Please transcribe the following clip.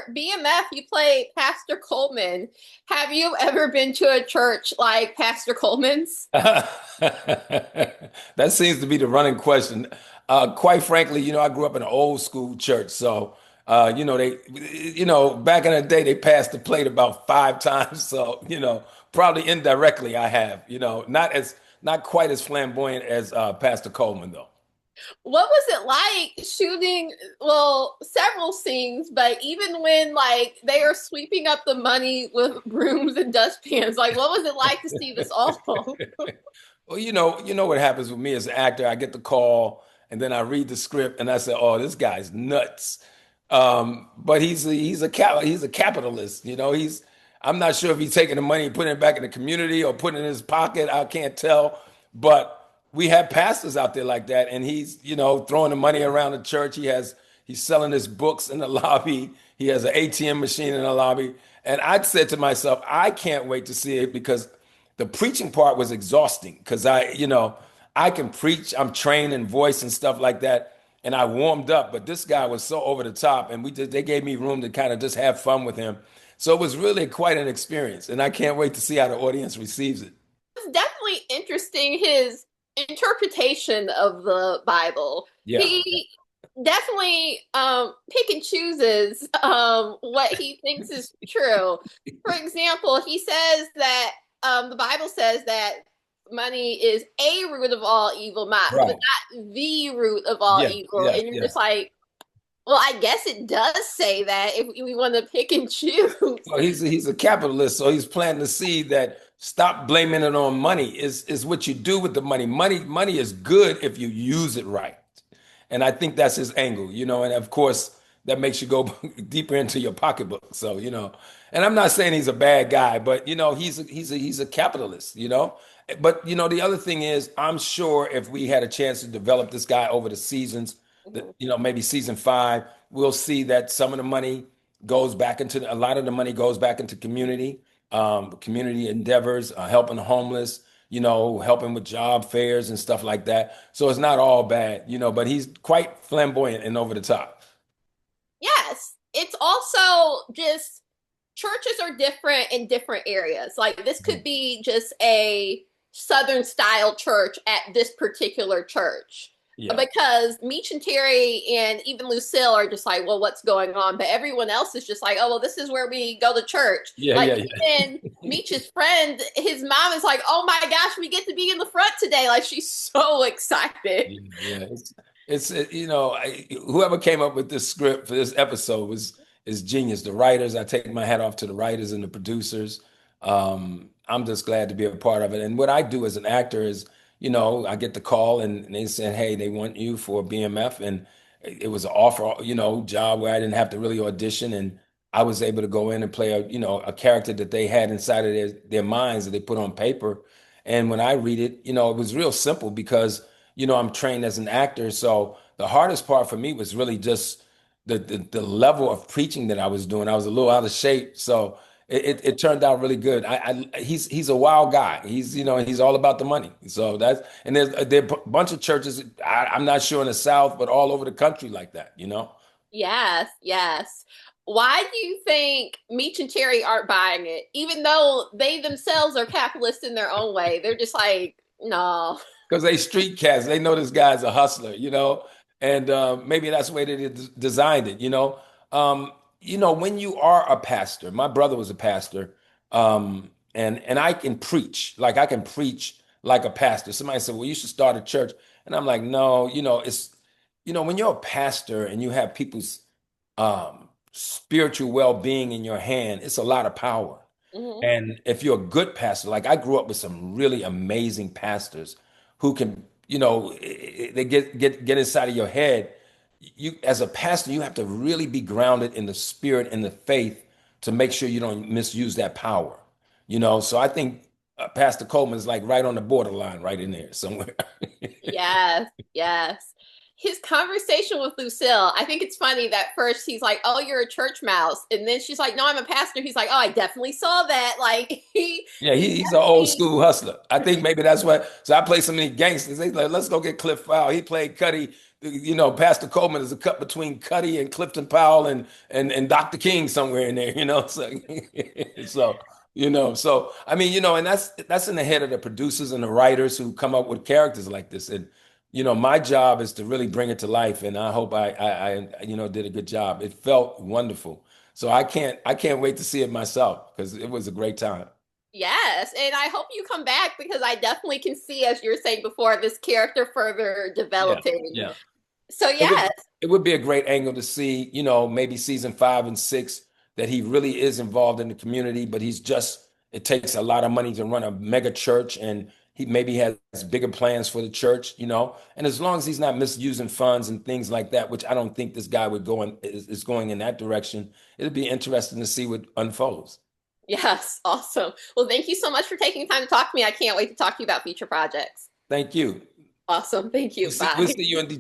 for BMF, you play Pastor Coleman. Have you ever been to a church like Pastor Coleman's? That seems to be the running question. Quite frankly, I grew up in an old school church, so back in the day, they passed the plate about 5 times. So, probably indirectly, I have. Not quite as flamboyant as Pastor Coleman, though. What was it like shooting, well, several scenes, but even when like they are sweeping up the money with brooms and dustpans, like what was it like to see this all? Well, you know what happens with me as an actor. I get the call, and then I read the script, and I say, "Oh, this guy's nuts." But he's a capitalist. I'm not sure if he's taking the money and putting it back in the community or putting it in his pocket. I can't tell. But we have pastors out there like that, and he's throwing the money around the church. He's selling his books in the lobby. He has an ATM machine in the lobby, and I said to myself, I can't wait to see it because the preaching part was exhausting because I can preach. I'm trained in voice and stuff like that, and I warmed up. But this guy was so over the top, and they gave me room to kind of just have fun with him. So it was really quite an experience, and I can't wait to see how the audience receives it. It's definitely interesting his interpretation of the Bible. Yeah. He definitely pick and chooses what he thinks is true. For example, he says that the Bible says that money is a root of all evil, but Right. not the root of all Yeah. evil. Yeah. And you're Yeah. just like, well, I guess it does say that if we want to pick and choose. Well, he's a capitalist, so he's planting the seed that stop blaming it on money is what you do with the money. Money is good if you use it right. And I think that's his angle, and of course that makes you go deeper into your pocketbook. So, and I'm not saying he's a bad guy, but he's a capitalist, But the other thing is, I'm sure if we had a chance to develop this guy over the seasons, that maybe season 5, we'll see that some of the money goes back into a lot of the money goes back into community endeavors, helping the homeless, helping with job fairs and stuff like that. So it's not all bad, but he's quite flamboyant and over the top. Yes, it's also just churches are different in different areas. Like this could be just a Southern style church at this particular church. Yeah. Because Meech and Terry and even Lucille are just like, well, what's going on? But everyone else is just like, oh, well, this is where we go to church. Yeah, Like yeah, yeah. even Meech's friend, his mom is like, oh my gosh, we get to be in the front today. Like she's so excited. Yeah, yeah. Whoever came up with this script for this episode is genius. The writers, I take my hat off to the writers and the producers. I'm just glad to be a part of it. And what I do as an actor is, I get the call and they said, hey, they want you for BMF, and it was an offer, job where I didn't have to really audition, and I was able to go in and play a character that they had inside of their minds that they put on paper. And when I read it, it was real simple because I'm trained as an actor. So the hardest part for me was really just the level of preaching that I was doing. I was a little out of shape. So it turned out really good. He's a wild guy. He's all about the money. So there are a bunch of churches. I'm not sure in the South, but all over the country like that. Yes, yes. Why do you think Meech and Terry aren't buying it? Even though they themselves are capitalists in their own way, they're just like, no. Because they street cats. They know this guy's a hustler. And maybe that's the way they designed it. When you are a pastor, my brother was a pastor, and I can preach. Like I can preach like a pastor. Somebody said, well, you should start a church. And I'm like, no, when you're a pastor and you have people's spiritual well-being in your hand, it's a lot of power. Mhm. And if you're a good pastor, like I grew up with some really amazing pastors who can, they get inside of your head. You, as a pastor, you have to really be grounded in the spirit and the faith to make sure you don't misuse that power. So I think Pastor Coleman is like right on the borderline, right in there somewhere. Yes, yes. His conversation with Lucille, I think it's funny that first he's like, oh, you're a church mouse. And then she's like, no, I'm a pastor. He's like, oh, I definitely saw that. Like, Yeah, he he's an old definitely, school hustler. I think maybe that's what. So I play so many gangsters. They like, let's go get Cliff Powell. He played Cuddy you know, Pastor Coleman is a cut between Cuddy and Clifton Powell and Dr. King somewhere in there, you know. So, so you know, so I mean, you know, and that's in the head of the producers and the writers who come up with characters like this. And you know, my job is to really bring it to life, and I hope I you know did a good job. It felt wonderful. So I can't wait to see it myself because it was a great time. Yes, and I hope you come back because I definitely can see, as you were saying before, this character further Yeah, developing. yeah. So It would yes, it would be a great angle to see, you know, maybe season 5 and 6 that he really is involved in the community, but he's just it takes a lot of money to run a mega church and he maybe has bigger plans for the church, you know. And as long as he's not misusing funds and things like that, which I don't think this guy would go in is going in that direction, it'd be interesting to see what unfolds. yes, awesome. Well, thank you so much for taking time to talk to me. I can't wait to talk to you about future projects. Thank you. Awesome. Thank you. We'll Bye. see you in Detroit.